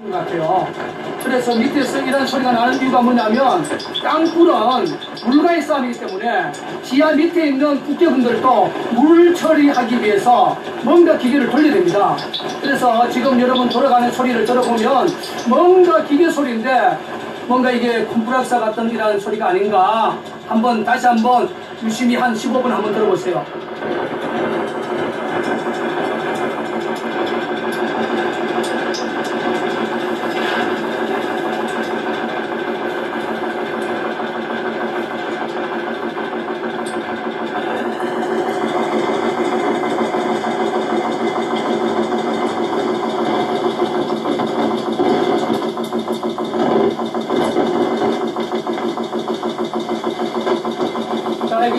같아요. 그래서 밑에서 이런 소리가 나는 이유가 뭐냐면 땅굴은 물과의 싸움이기 때문에 지하 밑에 있는 국대분들도 물 처리하기 위해서 뭔가 기계를 돌려야 됩니다. 그래서 지금 여러분 돌아가는 소리를 들어보면 뭔가 기계 소리인데 뭔가 이게 컴프레서 같은 이런 소리가 아닌가 다시 한번 유심히 한 15분 한번 들어보세요.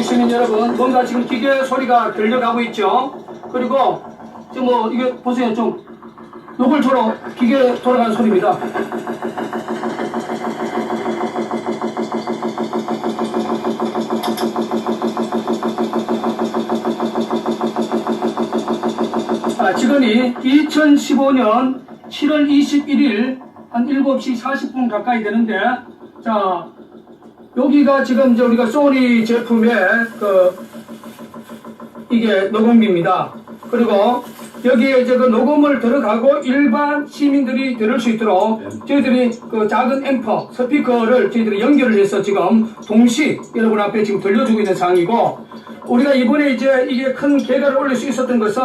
시민 여러분, 뭔가 지금 기계 소리가 들려가고 있죠. 그리고 지금 뭐 이게 보세요, 좀 노골처럼 기계 돌아가는 소리입니다. 지금이 2015년 7월 21일 한 7시 40분 가까이 되는데, 자. 여기가 지금 이제 우리가 소니 제품의 이게 녹음기입니다. 그리고 여기에 이제 그 녹음을 들어가고 일반 시민들이 들을 수 있도록 저희들이 그 작은 앰퍼, 스피커를 저희들이 연결을 해서 지금 동시 여러분 앞에 지금 들려주고 있는 상황이고, 우리가 이번에 이제 이게 큰 개가를 올릴 수 있었던 것은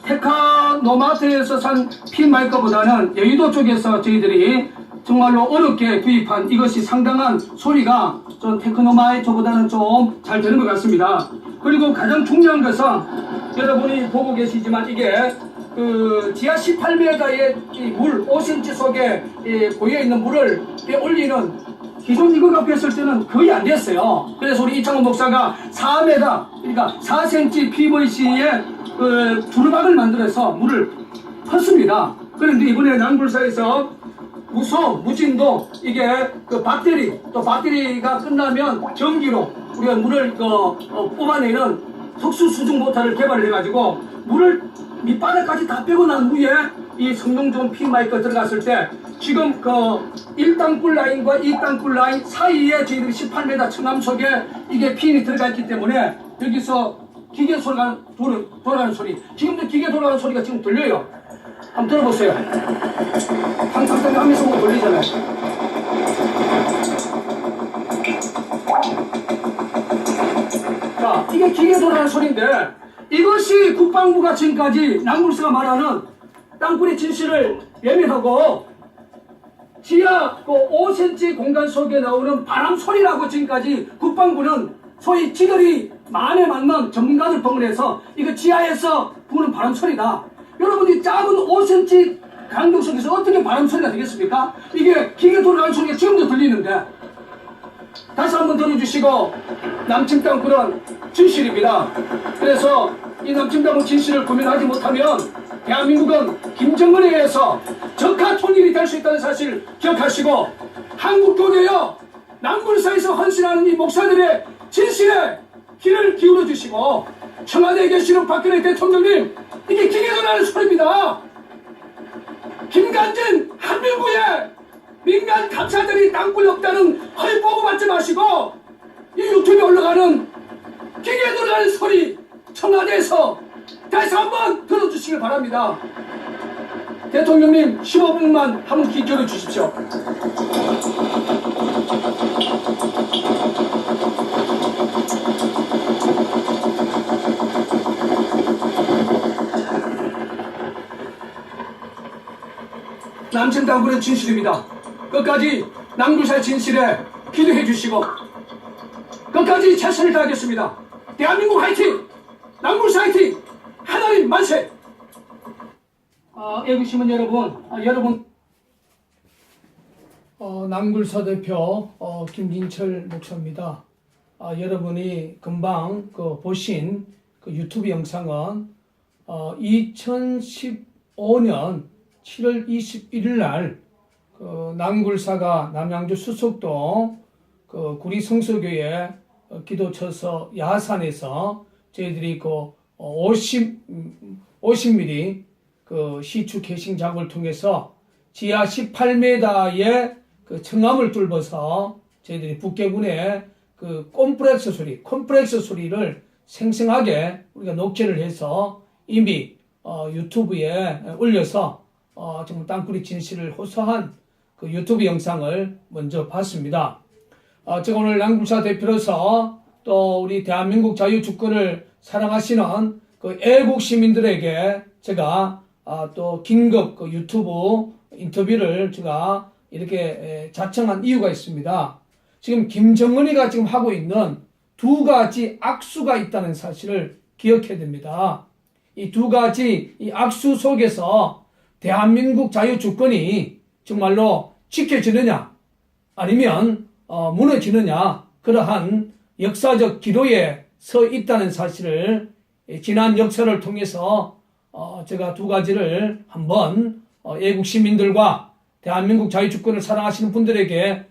테크노마트에서 산 핀 마이크보다는 여의도 쪽에서 저희들이 정말로 어렵게 구입한 이것이 상당한 소리가 좀 테크노마이터보다는 좀 잘 되는 것 같습니다. 그리고 가장 중요한 것은 여러분이 보고 계시지만 이게 그 지하 18m의 이 물 5cm 속에 고여있는 물을 올리는 기존 이거 갖고 했을 때는 거의 안 됐어요. 그래서 우리 이창호 목사가 4m 그러니까 4cm PVC의 두루박을 만들어서 물을 폈습니다. 그런데 이번에 남굴사에서 무진도 이게 그 배터리가 끝나면 전기로 우리가 물을 뽑아내는 특수 수중 모터를 개발을 해가지고 물을 밑바닥까지 다 빼고 난 후에 이 성능 좋은 핀 마이크 들어갔을 때 지금 그 1땅굴 라인과 2땅굴 라인 사이에 저희들이 18m 청암 속에 이게 핀이 들어가 있기 때문에 여기서 기계 소리가 돌아가는 소리, 지금도 기계 돌아가는 소리가 지금 들려요. 한번 들어보세요. 탕탕탕 하면서 뭐 돌리잖아요. 자, 이게 기계 돌아가는 소리인데 이것이 국방부가 지금까지 남굴사가 말하는 땅굴의 진실을 외면하고 지하 5cm 공간 속에 나오는 바람 소리라고 지금까지 국방부는 소위 지들이 만에 맞는 전문가들 동원해서 이거 지하에서 부는 바람 소리다. 여러분이 작은 5cm 간격 속에서 어떻게 바람 소리가 되겠습니까? 이게 기계 돌아가는 소리가 지금도 들리는데, 다시 한번 들어주시고, 남침 땅굴은 진실입니다. 그래서 이 남침 땅굴 진실을 구면하지 못하면 대한민국은 김정은에 의해서 적화 통일이 될 수 있다는 사실 기억하시고, 한국교회여 남굴사에서 헌신하는 이 목사들의 진실에 귀를 기울여 주시고, 청와대에 계시는 박근혜 대통령님, 이게 기계 돌아가는 소리입니다. 김관진 한민구에 민간 감사들이 땅굴이 없다는 허위 보고 받지 마시고 이 유튜브에 올라가는 기계 돌아가는 소리 청와대에서 다시 한번 들어주시길 바랍니다. 대통령님 15분만 한번 귀 기울여 주십시오. 남침 땅굴의 진실입니다. 끝까지 남굴사의 진실에 기도해 주시고 끝까지 최선을 다하겠습니다. 대한민국 화이팅! 남굴사 화이팅! 하나님 만세! 애국시민 여러분, 남굴사 대표 김진철 목사입니다. 여러분이 금방 보신 유튜브 영상은 2015년 7월 21일 날 남굴사가 남양주 수석동 구리 성서교회 기도처서 야산에서 저희들이 50mm 시추 캐싱 작업을 통해서 지하 18m의 그 청암을 뚫어서 저희들이 북계군의 그 콤플렉스 소리를 생생하게 우리가 녹취를 해서 이미 유튜브에 올려서 정말 땅굴이 진실을 호소한 그 유튜브 영상을 먼저 봤습니다. 제가 오늘 남궁사 대표로서 또 우리 대한민국 자유주권을 사랑하시는 그 애국 시민들에게 제가 또 긴급 그 유튜브 인터뷰를 제가 이렇게 자청한 이유가 있습니다. 지금 김정은이가 지금 하고 있는 두 가지 악수가 있다는 사실을 기억해야 됩니다. 이 두 가지 이 악수 속에서 대한민국 자유주권이 정말로 지켜지느냐 아니면 무너지느냐 그러한 역사적 기로에 서 있다는 사실을 지난 역사를 통해서 제가 두 가지를 한번 애국 시민들과 대한민국 자유주권을 사랑하시는 분들에게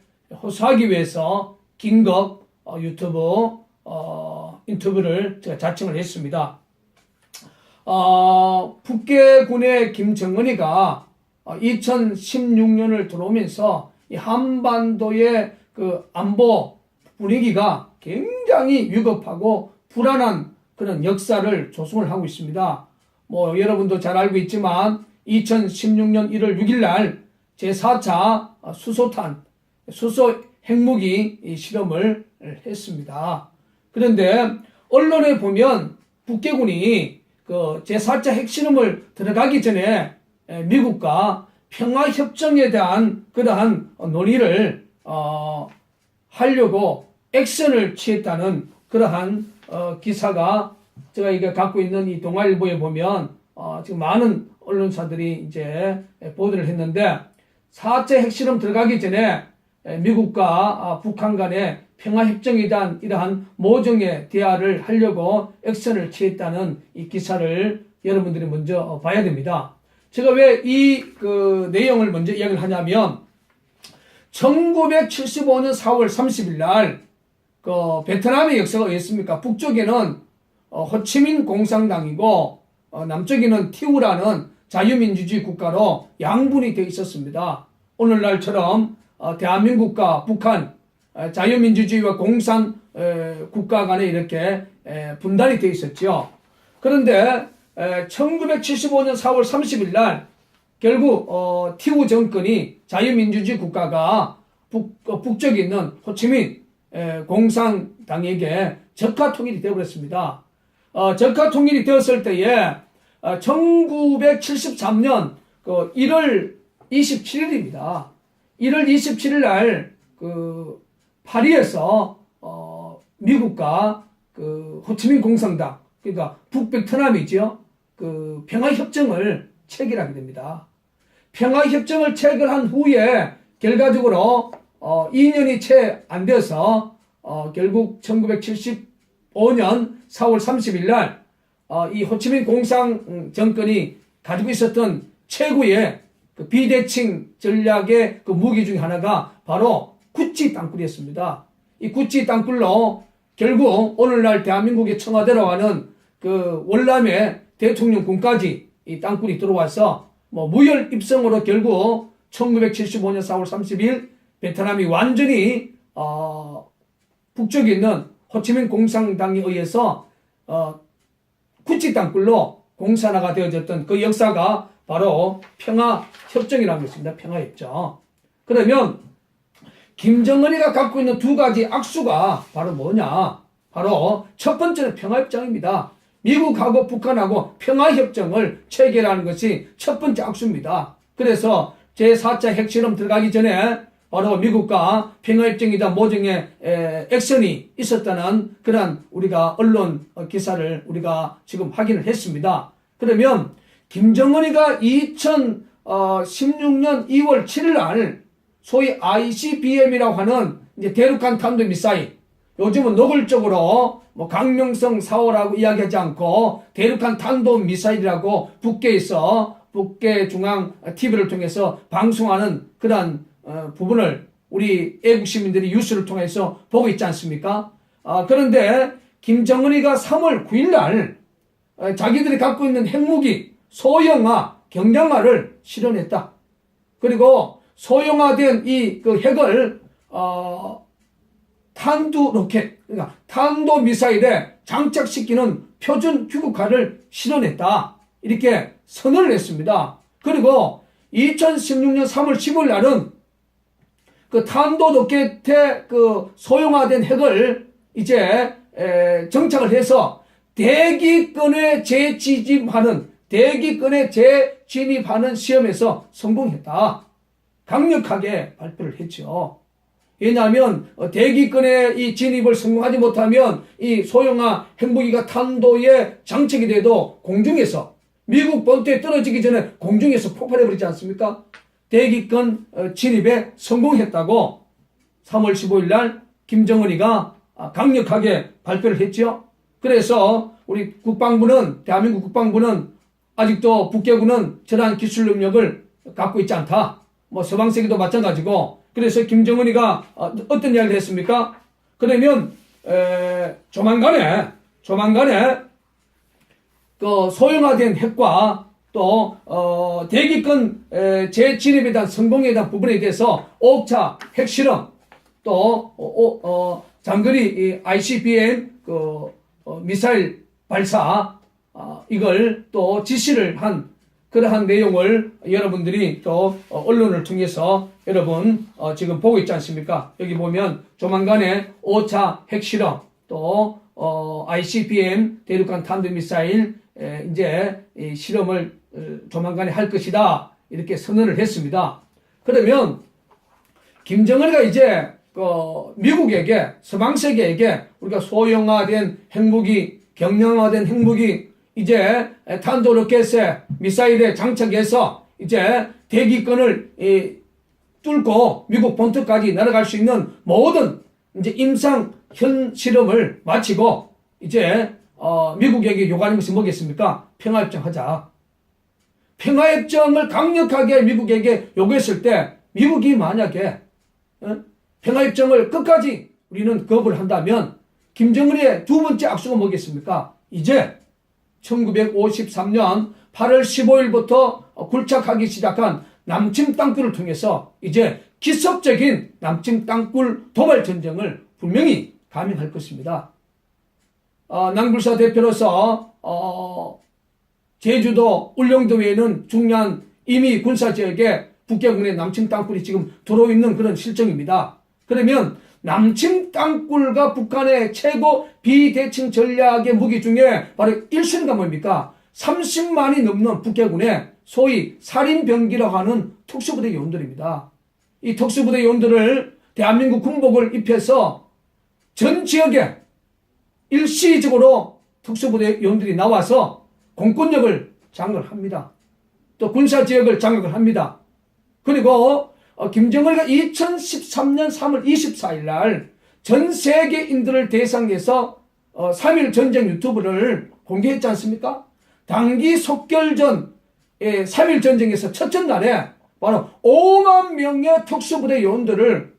호소하기 위해서 긴급 유튜브 인터뷰를 제가 자청을 했습니다. 북계군의 김정은이가 2016년을 들어오면서 이 한반도의 그 안보 분위기가 굉장히 위급하고 불안한 그런 역사를 조성을 하고 있습니다. 뭐 여러분도 잘 알고 있지만 2016년 1월 6일 날 제4차 수소 핵무기 실험을 했습니다. 그런데 언론에 보면 북계군이 그 제4차 핵실험을 들어가기 전에 미국과 평화협정에 대한 그러한 논의를 하려고 액션을 취했다는 그러한 기사가 제가 이게 갖고 있는 이 동아일보에 보면 지금 많은 언론사들이 이제 보도를 했는데 4차 핵실험 들어가기 전에 미국과 북한 간의 평화협정에 대한 이러한 모종의 대화를 하려고 액션을 취했다는 이 기사를 여러분들이 먼저 봐야 됩니다. 제가 왜 이 그 내용을 먼저 이야기를 하냐면 1975년 4월 30일 날 그 베트남의 역사가 어떻습니까? 북쪽에는 호치민 공산당이고 남쪽에는 티우라는 자유민주주의 국가로 양분이 되어 있었습니다. 오늘날처럼 대한민국과 북한 자유민주주의와 공산 국가 간에 이렇게 분단이 되어 있었죠. 그런데 1975년 4월 30일 날 결국 티우 정권이 자유민주주의 국가가 북쪽에 있는 호치민 공산당에게 적화 통일이 되어버렸습니다. 적화 통일이 되었을 때에 1973년 1월 27일입니다. 1월 27일 날 파리에서 미국과 호치민 공산당 그러니까 북베트남이죠. 평화협정을 체결하게 됩니다. 평화협정을 체결한 후에 결과적으로 2년이 채 안 돼서 결국 1975년 4월 30일 날 이 호치민 공산 정권이 가지고 있었던 최고의 비대칭 전략의 무기 중에 하나가 바로 구찌 땅굴이었습니다. 이 구찌 땅굴로 결국 오늘날 대한민국의 청와대로 하는 월남의 대통령궁까지 이 땅굴이 들어와서 무혈 입성으로 결국 1975년 4월 30일 베트남이 완전히 북쪽에 있는 호치민 공산당에 의해서 구찌 땅굴로 공산화가 되어졌던 그 역사가 바로 평화협정이라는 것입니다. 평화협정. 그러면 김정은이가 갖고 있는 두 가지 악수가 바로 뭐냐? 바로 첫 번째는 평화협정입니다. 미국하고 북한하고 평화협정을 체결하는 것이 첫 번째 악수입니다. 그래서 제4차 핵실험 들어가기 전에 바로 미국과 평화협정이다 모종의 액션이 있었다는 그런 우리가 언론 기사를 우리가 지금 확인을 했습니다. 그러면 김정은이가 2016년 2월 7일 날 소위 ICBM이라고 하는 이제 대륙간 탄도미사일, 요즘은 노골적으로 강명성 4호라고 이야기하지 않고 대륙간 탄도미사일이라고 북계에서 북계 중앙 TV를 통해서 방송하는 그런 부분을 우리 애국 시민들이 뉴스를 통해서 보고 있지 않습니까? 그런데 김정은이가 3월 9일 날 자기들이 갖고 있는 핵무기 소형화, 경량화를 실현했다. 그리고 소형화된 이 그 핵을 탄두 로켓, 그러니까 탄도 미사일에 장착시키는 표준 규격화를 실현했다. 이렇게 선언을 했습니다. 그리고 2016년 3월 15일 날은 그 탄도 로켓의 그 소형화된 핵을 이제 정착을 해서 대기권에 재진입하는 시험에서 성공했다. 강력하게 발표를 했죠. 왜냐하면 대기권에 이 진입을 성공하지 못하면 이 소형화 핵무기가 탄도에 장착이 돼도 공중에서 미국 본토에 떨어지기 전에 공중에서 폭발해버리지 않습니까? 대기권 진입에 성공했다고 3월 15일 날 김정은이가 강력하게 발표를 했죠. 그래서 우리 국방부는, 대한민국 국방부는 아직도 북괴군은 저러한 기술 능력을 갖고 있지 않다. 뭐 서방세계도 마찬가지고. 그래서 김정은이가 어떤 이야기를 했습니까? 그러면 조만간에 그 소형화된 핵과 또 대기권 재진입에 대한 성공에 대한 부분에 대해서 5차 핵실험 또 장거리 ICBM 그 미사일 발사 이걸 또 지시를 한 그러한 내용을 여러분들이 또 언론을 통해서 여러분 지금 보고 있지 않습니까? 여기 보면 조만간에 5차 핵실험 또 ICBM 대륙간 탄도미사일 이제 이 실험을 조만간에 할 것이다 이렇게 선언을 했습니다. 그러면 김정은이가 이제 미국에게 서방 세계에게 우리가 소형화된 핵무기, 경량화된 핵무기 이제 탄도 로켓에 미사일에 장착해서 이제 대기권을 뚫고 미국 본토까지 날아갈 수 있는 모든 이제 임상 현 실험을 마치고 이제 미국에게 요구하는 것이 뭐겠습니까? 평화협정 하자. 평화협정을 강력하게 미국에게 요구했을 때 미국이 만약에 평화협정을 끝까지 우리는 거부를 한다면 김정은의 두 번째 악수가 뭐겠습니까? 이제 1953년 8월 15일부터 굴착하기 시작한 남침 땅굴을 통해서 이제 기습적인 남침 땅굴 도발 전쟁을 분명히 감행할 것입니다. 남굴사 대표로서 제주도, 울릉도 외에는 중요한 임의 군사지역에 북괴군의 남침 땅굴이 지금 들어있는 그런 실정입니다. 그러면 남침 땅굴과 북한의 최고 비대칭 전략의 무기 중에 바로 1순위가 뭡니까? 30만이 넘는 북괴군의 소위 살인병기라고 하는 특수부대 요원들입니다. 이 특수부대 요원들을 대한민국 군복을 입혀서 전 지역에 일시적으로 특수부대 요원들이 나와서 공권력을 장악을 합니다. 또 군사지역을 장악을 합니다. 그리고 김정은이가 2013년 3월 24일 날 전 세계인들을 대상해서 3.1 전쟁 유튜브를 공개했지 않습니까? 단기 속결전 3.1 전쟁에서 첫째 날에 바로 5만 명의 특수부대 요원들을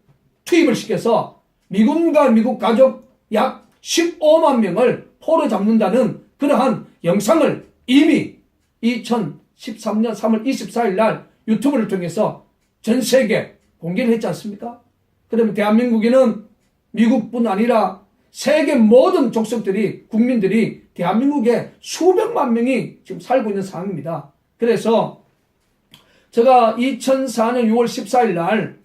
투입을 시켜서 미군과 미국 가족 약 15만 명을 포로 잡는다는 그러한 영상을 이미 2013년 3월 24일 날 유튜브를 통해서 전 세계 공개를 했지 않습니까? 그러면 대한민국에는 미국뿐 아니라 세계 모든 족속들이, 국민들이 대한민국에 수백만 명이 지금 살고 있는 상황입니다. 그래서 제가 2004년 6월 14일 날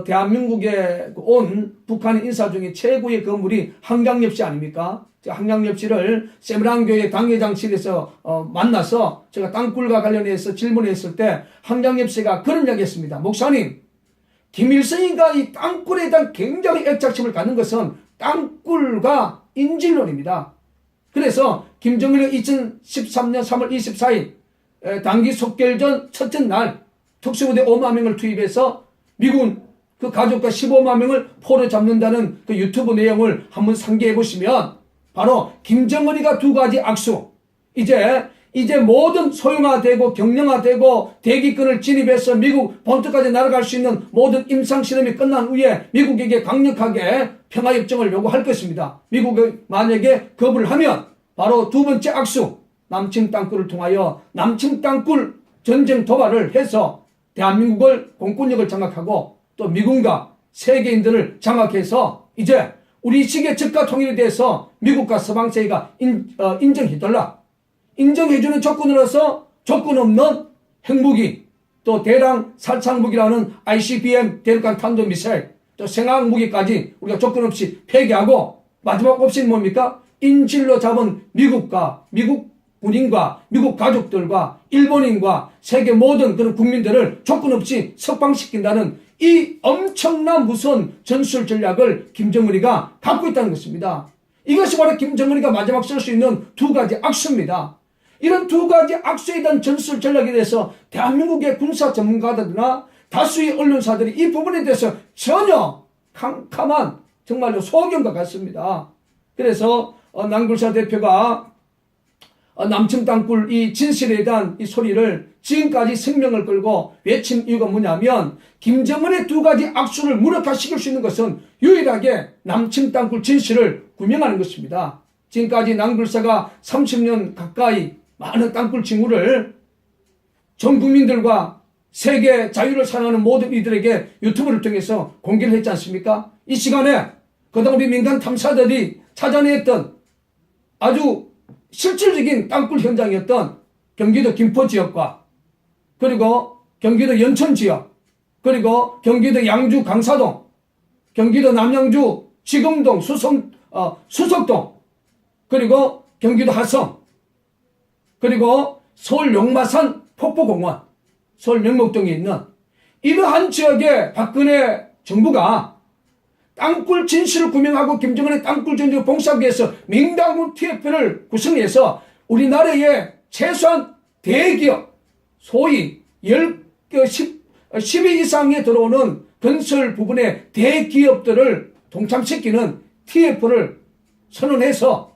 대한민국에 온 북한 인사 중에 최고의 건물이 한강엽시 아닙니까? 한강엽시를 세브란교회 당회장실에서 만나서 제가 땅굴과 관련해서 질문했을 때 한강엽시가 그런 이야기 했습니다. 목사님, 김일성이가 이 땅굴에 대한 굉장히 애착심을 갖는 것은 땅굴과 인질론입니다. 그래서 김정일이 2013년 3월 24일 단기 속결전 첫째 날 특수부대 5만 명을 투입해서 미군 그 가족과 15만 명을 포로 잡는다는 그 유튜브 내용을 한번 상기해 보시면 바로 김정은이가 두 가지 악수, 이제 모든 소형화되고 경량화되고 대기권을 진입해서 미국 본토까지 날아갈 수 있는 모든 임상실험이 끝난 후에 미국에게 강력하게 평화협정을 요구할 것입니다. 미국이 만약에 거부를 하면 바로 두 번째 악수, 남침 땅굴을 통하여 남침 땅굴 전쟁 도발을 해서 대한민국을 공권력을 장악하고 또 미군과 세계인들을 장악해서 이제 우리 시계 적가 통일에 대해서 미국과 서방 세계가 인정해달라. 인정해주는 조건으로서 조건 없는 핵무기, 또 대량 살상무기라는 ICBM 대륙간 탄도미사일, 또 생화학무기까지 우리가 조건 없이 폐기하고 마지막 옵션이 뭡니까? 인질로 잡은 미국과 미국 군인과 미국 가족들과 일본인과 세계 모든 그런 국민들을 조건 없이 석방시킨다는 이 엄청난 무서운 전술 전략을 김정은이가 갖고 있다는 것입니다. 이것이 바로 김정은이가 마지막 쓸 수 있는 두 가지 악수입니다. 이런 두 가지 악수에 대한 전술 전략에 대해서 대한민국의 군사 전문가들이나 다수의 언론사들이 이 부분에 대해서 전혀 캄캄한 정말로 소견과 같습니다. 그래서 남굴사 대표가 남침 땅굴 이 진실에 대한 이 소리를 지금까지 생명을 걸고 외친 이유가 뭐냐면 김정은의 두 가지 악수를 무력화시킬 수 있는 것은 유일하게 남침 땅굴 진실을 규명하는 것입니다. 지금까지 남굴사가 30년 가까이 많은 땅굴 징후를 전 국민들과 세계 자유를 사랑하는 모든 이들에게 유튜브를 통해서 공개를 했지 않습니까? 이 시간에 그동안 우리 민간 탐사들이 찾아냈던 아주 실질적인 땅굴 현장이었던 경기도 김포 지역과 그리고 경기도 연천 지역 그리고 경기도 양주 강사동 경기도 남양주 지금동 수석동 그리고 경기도 하성 그리고 서울 용마산 폭포공원 서울 명목동에 있는 이러한 지역에 박근혜 정부가 땅굴 진실을 규명하고 김정은의 땅굴 전쟁을 봉사하기 위해서 민간군 TF를 구성해서 우리나라에 최소한 대기업 소위 10위 이상에 들어오는 건설 부분의 대기업들을 동참시키는 TF를 선언해서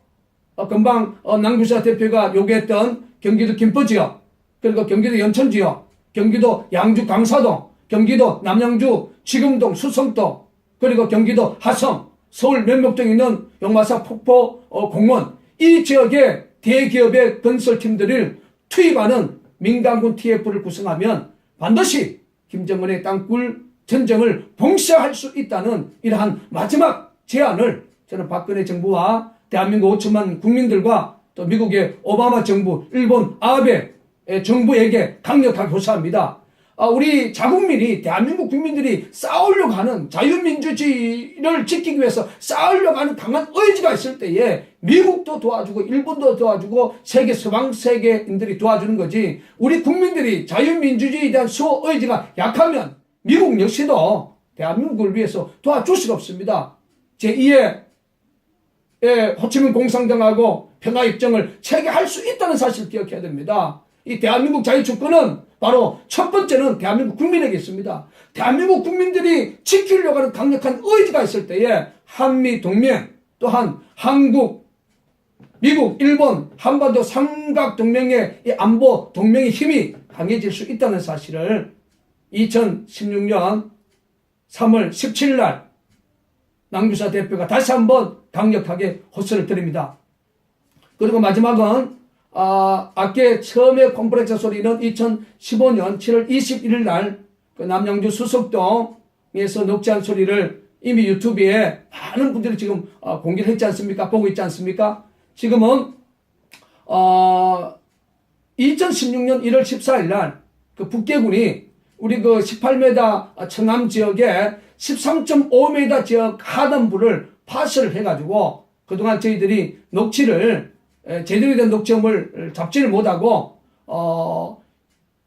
금방 남규사 대표가 요구했던 경기도 김포 지역 그리고 경기도 연천 지역 경기도 양주 강사동 경기도 남양주 지금동 수성동 그리고 경기도 하성 서울 면목동에 있는 용마산 폭포 공원 이 지역의 대기업의 건설팀들을 투입하는 민간군 TF를 구성하면 반드시 김정은의 땅굴 전쟁을 봉쇄할 수 있다는 이러한 마지막 제안을 저는 박근혜 정부와 대한민국 5천만 국민들과 또 미국의 오바마 정부, 일본 아베 정부에게 강력하게 호소합니다. 우리 자국민이 대한민국 국민들이 싸우려고 하는 자유민주주의를 지키기 위해서 싸우려고 하는 강한 의지가 있을 때에 미국도 도와주고 일본도 도와주고 세계 서방 세계인들이 도와주는 거지 우리 국민들이 자유민주주의에 대한 수호 의지가 약하면 미국 역시도 대한민국을 위해서 도와줄 수가 없습니다. 제2의 호치민 공산당하고 평화협정을 체결할 수 있다는 사실을 기억해야 됩니다. 이 대한민국 자유주권은 바로 첫 번째는 대한민국 국민에게 있습니다. 대한민국 국민들이 지키려고 하는 강력한 의지가 있을 때에 한미동맹 또한 한국, 미국, 일본, 한반도 삼각동맹의 이 안보 동맹의 힘이 강해질 수 있다는 사실을 2016년 3월 17일 날 남규사 대표가 다시 한번 강력하게 호소를 드립니다. 그리고 마지막은 아까 처음에 콤프렉서 소리는 2015년 7월 21일 날 그 남양주 수석동에서 녹취한 소리를 이미 유튜브에 많은 분들이 지금 공개를 했지 않습니까? 보고 있지 않습니까? 지금은 2016년 1월 14일 날 그 북계군이 우리 그 18m 청암 지역에 13.5m 지역 하단부를 파쇄를 해가지고 그동안 저희들이 녹취를 제대로 된 녹취음을 잡지를 못하고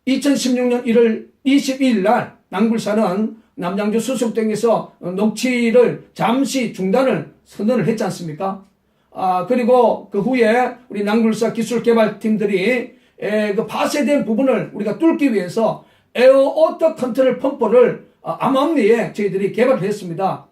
2016년 1월 22일 날 남굴사는 남양주 수석동에서 녹취를 잠시 중단을 선언을 했지 않습니까? 그리고 그 후에 우리 남굴사 기술개발팀들이 그 파쇄된 부분을 우리가 뚫기 위해서 에어오터 컨트롤 펌프를 암암리에 저희들이 개발을 했습니다.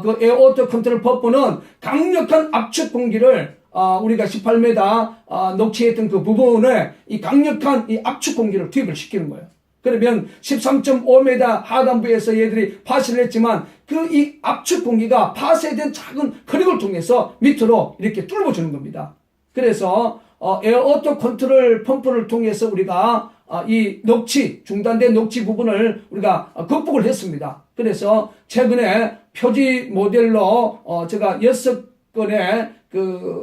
그 에어오터 컨트롤 펌프는 강력한 압축 공기를 우리가 18m 녹취했던 그 부분에 이 강력한 이 압축 공기를 투입을 시키는 거예요. 그러면 13.5m 하단부에서 얘들이 파쇄를 했지만 그 이 압축 공기가 파쇄된 작은 크랙을 통해서 밑으로 이렇게 뚫어주는 겁니다. 그래서 에어오토 컨트롤 펌프를 통해서 우리가 이 중단된 녹취 부분을 우리가 극복을 했습니다. 그래서 최근에 표지 모델로 제가 6건의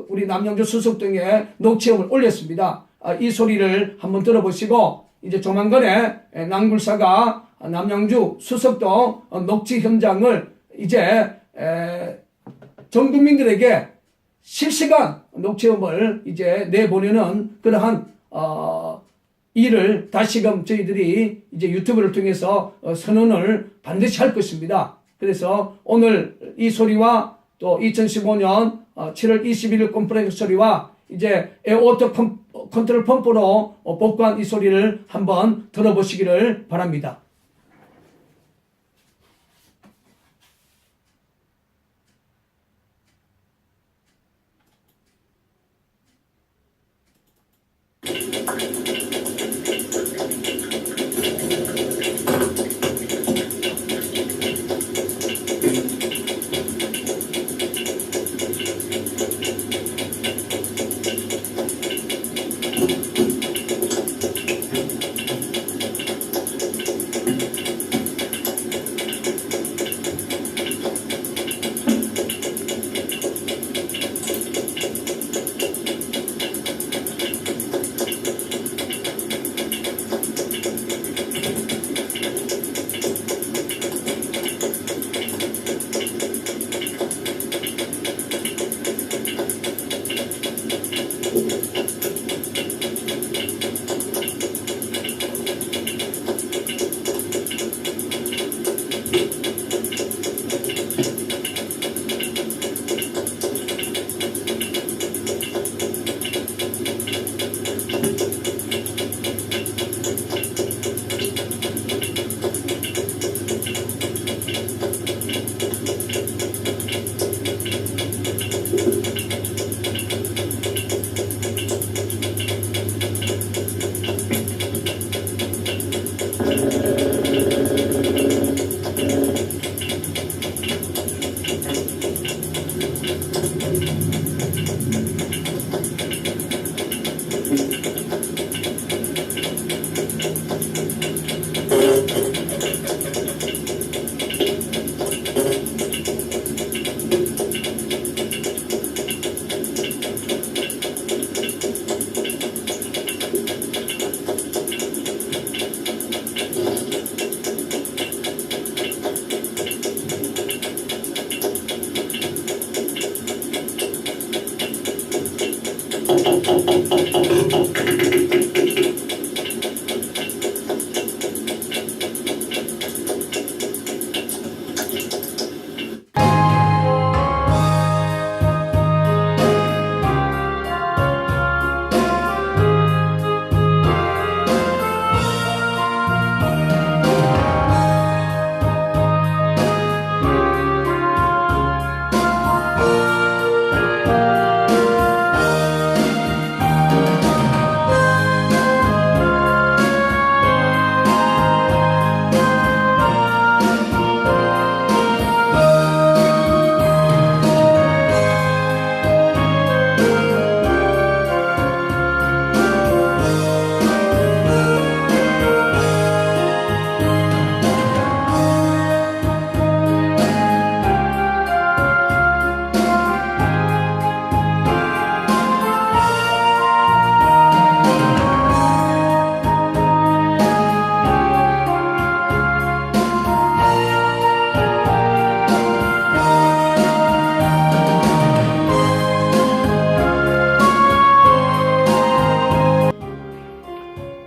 우리 남양주 수석 등의 녹취음을 올렸습니다. 이 소리를 한번 들어보시고 이제 조만간에 남굴사가 남양주 수석동 녹취 현장을 이제 전 국민들에게 실시간 녹취음을 이제 내보내는 그러한 일을 다시금 저희들이 이제 유튜브를 통해서 선언을 반드시 할 것입니다. 그래서 오늘 이 소리와 또 2015년 7월 21일 콘프렌스 소리와 이제 에어오토 컨트롤 펌프로 복구한 이 소리를 한번 들어보시기를 바랍니다.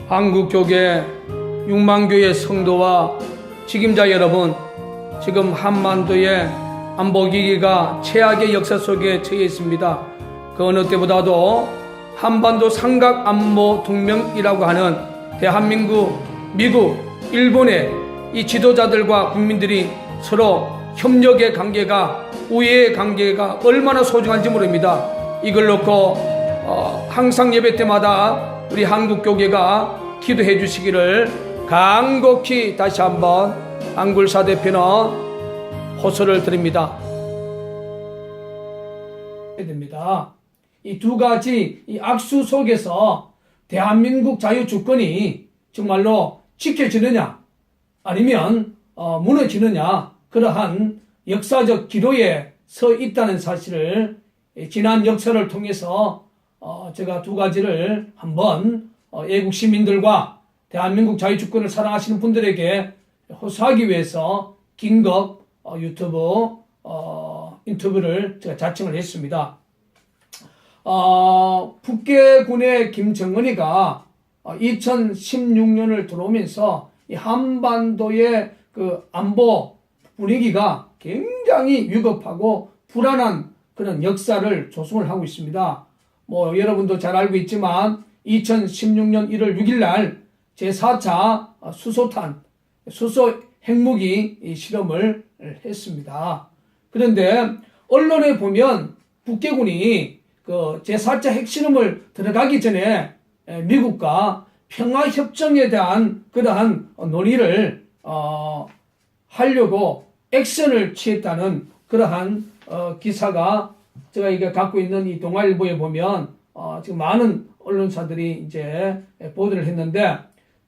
한국교계 6만교회 성도와 직임자 여러분, 지금 한반도의 안보기기가 최악의 역사 속에 처해 있습니다. 그 어느 때보다도 한반도 삼각안보 동맹이라고 하는 대한민국, 미국, 일본의 이 지도자들과 국민들이 서로 협력의 관계가, 우애의 관계가 얼마나 소중한지 모릅니다. 이걸 놓고 항상 예배 때마다 우리 한국교계가 기도해 주시기를 간곡히 다시 한번 안굴사 대표는 호소를 드립니다. 이 두 가지 이 악수 속에서 대한민국 자유주권이 정말로 지켜지느냐 아니면 무너지느냐 그러한 역사적 기로에 서 있다는 사실을 지난 역사를 통해서 제가 두 가지를 한번 애국 시민들과 대한민국 자유주권을 사랑하시는 분들에게 호소하기 위해서 긴급 유튜브 인터뷰를 제가 자청을 했습니다. 북계군의 김정은이가 2016년을 들어오면서 이 한반도의 그 안보 분위기가 굉장히 위급하고 불안한 그런 역사를 조성을 하고 있습니다. 뭐 여러분도 잘 알고 있지만 2016년 1월 6일 날 제4차 수소탄, 수소 핵무기 실험을 했습니다. 그런데 언론에 보면 북계군이 그 제4차 핵실험을 들어가기 전에 미국과 평화협정에 대한 그러한 논의를 하려고 액션을 취했다는 그러한 기사가 제가 이게 갖고 있는 이 동아일보에 보면 지금 많은 언론사들이 이제 보도를 했는데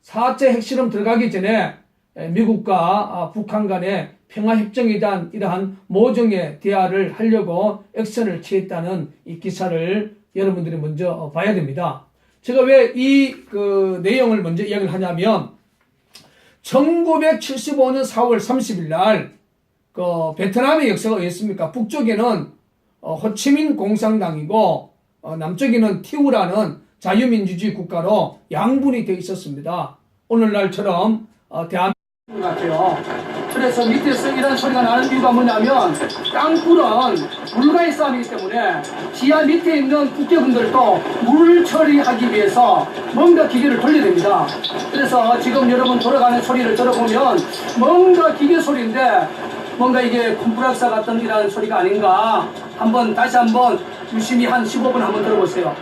4차 핵실험 들어가기 전에 미국과 북한 간의 평화협정에 대한 이러한 모종의 대화를 하려고 액션을 취했다는 이 기사를 여러분들이 먼저 봐야 됩니다. 제가 왜 이 그 내용을 먼저 이야기를 하냐면 1975년 4월 30일 날 그 베트남의 역사가 어떻습니까? 북쪽에는 호치민 공산당이고 남쪽에는 티우라는 자유민주주의 국가로 양분이 되어 있었습니다. 오늘날처럼 대한민국 같아요. 그래서 밑에서 이런 소리가 나는 이유가 뭐냐면 땅굴은 물과의 싸움이기 때문에 지하 밑에 있는 국회분들도 물 처리하기 위해서 뭔가 기계를 돌려야 됩니다. 그래서 지금 여러분 돌아가는 소리를 들어보면 뭔가 기계 소리인데 뭔가 이게 컴프레서 같은 이런 소리가 아닌가 다시 한번 유심히 한 15분 한번 들어보세요.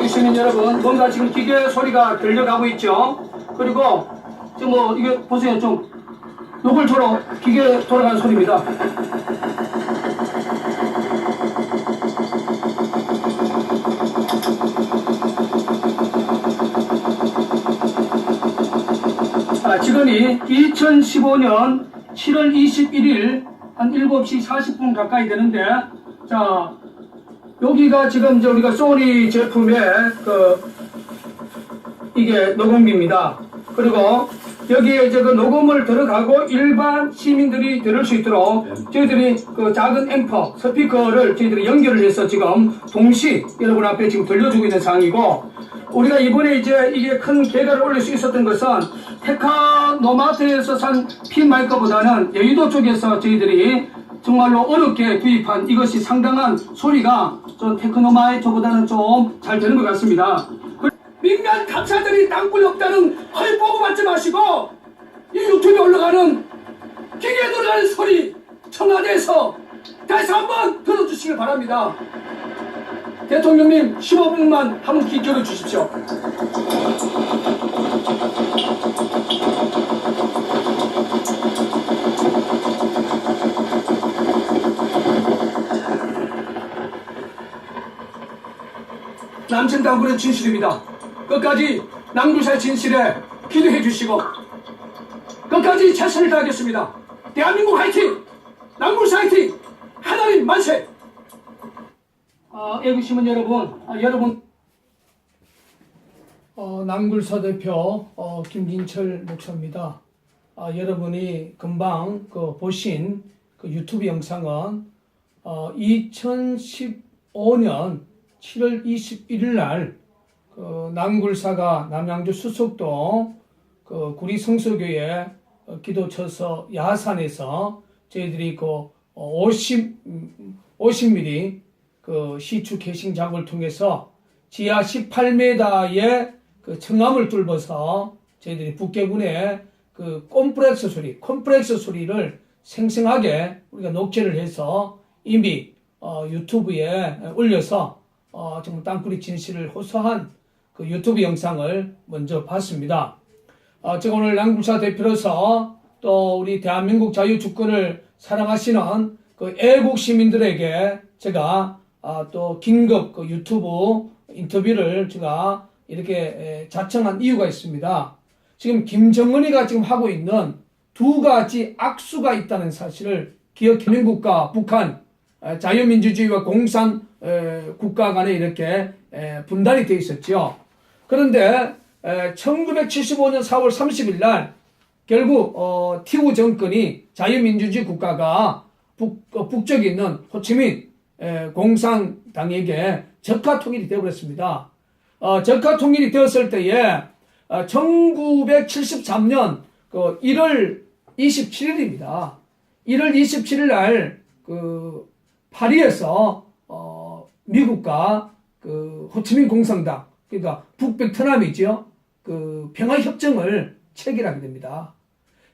시민 여러분, 뭔가 지금 기계 소리가 들려가고 있죠. 그리고 지금 뭐 이게 보세요, 좀 노골처럼 기계 돌아가는 소리입니다. 지금이 2015년 7월 21일 한 7시 40분 가까이 되는데, 자. 여기가 지금 이제 우리가 소니 제품의 이게 녹음기입니다. 그리고 여기에 이제 그 녹음을 들어가고 일반 시민들이 들을 수 있도록 저희들이 그 작은 앰퍼, 스피커를 저희들이 연결을 해서 지금 동시 여러분 앞에 지금 들려주고 있는 상황이고, 우리가 이번에 이제 이게 큰 개가를 올릴 수 있었던 것은 테크노마트에서 산 핀 마이크보다는 여의도 쪽에서 저희들이 정말로 어렵게 구입한 이것이 상당한 소리가 좀 테크노마이터보다는 좀 잘 되는 것 같습니다. 민간 탑사들이 땅굴이 없다는 헐 보고 받지 마시고 이 유튜브에 올라가는 기계에 들어가는 소리 청와대에서 다시 한번 들어주시길 바랍니다. 대통령님 15분만 한번 귀 기울여 주십시오. 남친 당군의 진실입니다. 끝까지 남구사의 진실에 기도해 주시고 끝까지 최선을 다하겠습니다. 대한민국 화이팅! 남구사 화이팅! 하나님 만세! 애국시민 여러분, 남굴사 대표 김진철 목사입니다. 여러분이 금방 보신 유튜브 영상은 2015년 7월 21일 날 남굴사가 남양주 수석동 구리 성서교회 기도처서 야산에서 저희들이 50mm 시추 캐싱 작업을 통해서 지하 18m의 청암을 뚫어서 저희들이 북계군의 그 콤플렉스 소리를 생생하게 우리가 녹취를 해서 이미 유튜브에 올려서 정말 땅굴이 진실을 호소한 그 유튜브 영상을 먼저 봤습니다. 제가 오늘 남굴사 대표로서 또 우리 대한민국 자유주권을 사랑하시는 그 애국 시민들에게 제가 또 긴급 그 유튜브 인터뷰를 제가 이렇게 자청한 이유가 있습니다. 지금 김정은이가 지금 하고 있는 두 가지 악수가 있다는 사실을 기억해. 대한민국과 북한 자유민주주의와 공산 국가 간에 이렇게 분단이 되어 있었죠. 그런데 1975년 4월 30일 날 결국 티우 정권이 자유민주주의 국가가 북쪽에 있는 호치민 공산당에게 적화 통일이 되어버렸습니다. 적화 통일이 되었을 때에 1973년 1월 27일입니다. 1월 27일 날 파리에서 미국과 호치민 공산당, 그러니까 북베트남이죠. 평화협정을 체결하게 됩니다.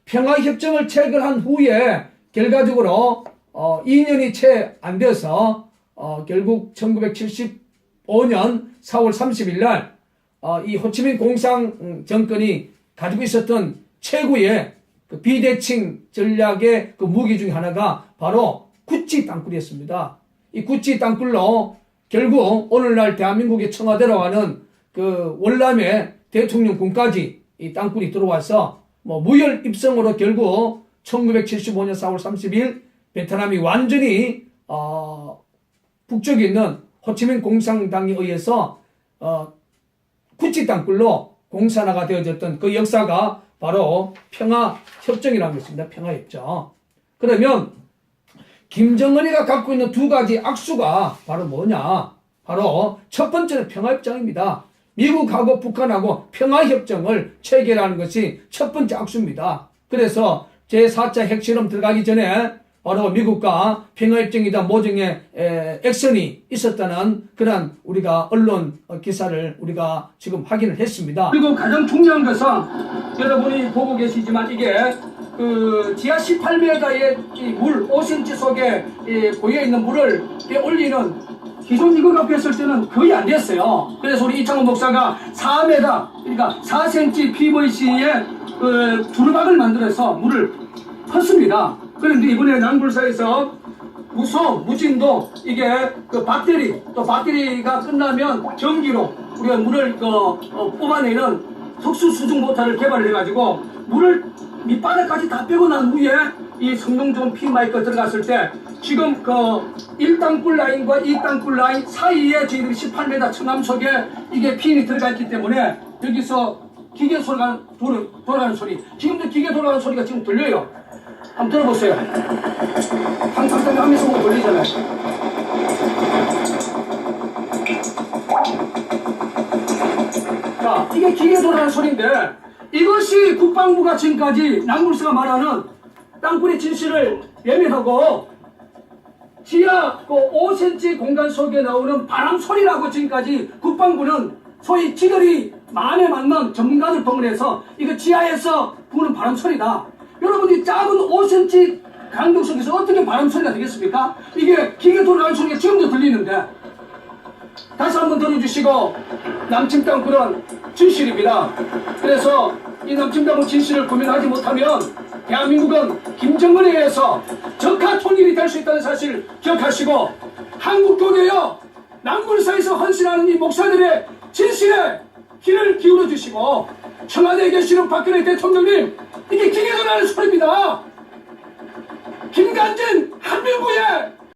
평화협정을 체결한 후에 결과적으로 2년이 채 안 되어서 결국 1975년 4월 30일 날 이 호치민 공산 정권이 가지고 있었던 최고의 비대칭 전략의 무기 중에 하나가 바로 구찌 땅굴이었습니다. 이 구찌 땅굴로 결국 오늘날 대한민국의 청와대로 하는 월남의 대통령궁까지 이 땅굴이 들어와서 무혈 입성으로 결국 1975년 4월 30일 베트남이 완전히 북쪽에 있는 호치민 공산당에 의해서 구찌 땅굴로 공산화가 되어졌던 그 역사가 바로 평화협정이라는 것입니다. 평화협정. 그러면 김정은이가 갖고 있는 두 가지 악수가 바로 뭐냐? 바로 첫 번째는 평화협정입니다. 미국하고 북한하고 평화협정을 체결하는 것이 첫 번째 악수입니다. 그래서 제4차 핵실험 들어가기 전에 바로 미국과 평화협정이다 모종의 액션이 있었다는 그런 우리가 언론 기사를 우리가 지금 확인을 했습니다. 그리고 가장 중요한 것은 여러분이 보고 계시지만 이게 지하 18m의 이 물 5cm 속에 고여있는 물을 올리는 기존 이거 갖고 했을 때는 거의 안 됐어요. 그래서 우리 이창호 목사가 4m, 그러니까 4cm PVC의 두루박을 만들어서 물을 폈습니다. 그런데 이번에 남굴사에서 무진도 이게 배터리가 끝나면 전기로 우리가 물을 뽑아내는 특수 수중 모터를 개발을 해가지고 물을 밑바닥까지 다 빼고 난 후에 이 성능 좋은 P마이크 들어갔을 때 지금 1땅굴 라인과 2땅굴 라인 사이에 저희들이 18m 청암 속에 이게 핀이 들어가 있기 때문에 여기서 기계 소리가 돌아가는 소리, 지금도 기계 돌아가는 소리가 지금 들려요. 한번 들어보세요. 탕탕탕 하면서 돌리잖아요. 자, 이게 기계 돌아가는 소리인데 이것이 국방부가 지금까지 남굴사가 말하는 땅굴의 진실을 외면하고 지하 5cm 공간 속에 나오는 바람 소리라고 지금까지 국방부는 소위 지들이 만에 맞는 전문가들 동원해서 이거 지하에서 부는 바람 소리다. 여러분이 작은 5cm 간격 속에서 어떻게 바람 소리가 되겠습니까? 이게 기계 돌아가는 소리가 지금도 들리는데 다시 한번 들어주시고 남침 땅굴은 진실입니다. 그래서 이 남침 땅굴 진실을 고민하지 못하면 대한민국은 김정은에 의해서 적화 통일이 될 수 있다는 사실 기억하시고 한국교회여 남굴사에서 헌신하는 이 목사들의 진실에 귀를 기울여 주시고 청와대에 계시는 박근혜 대통령님 이게 기계 돌아가는 소리입니다. 김관진 한민구의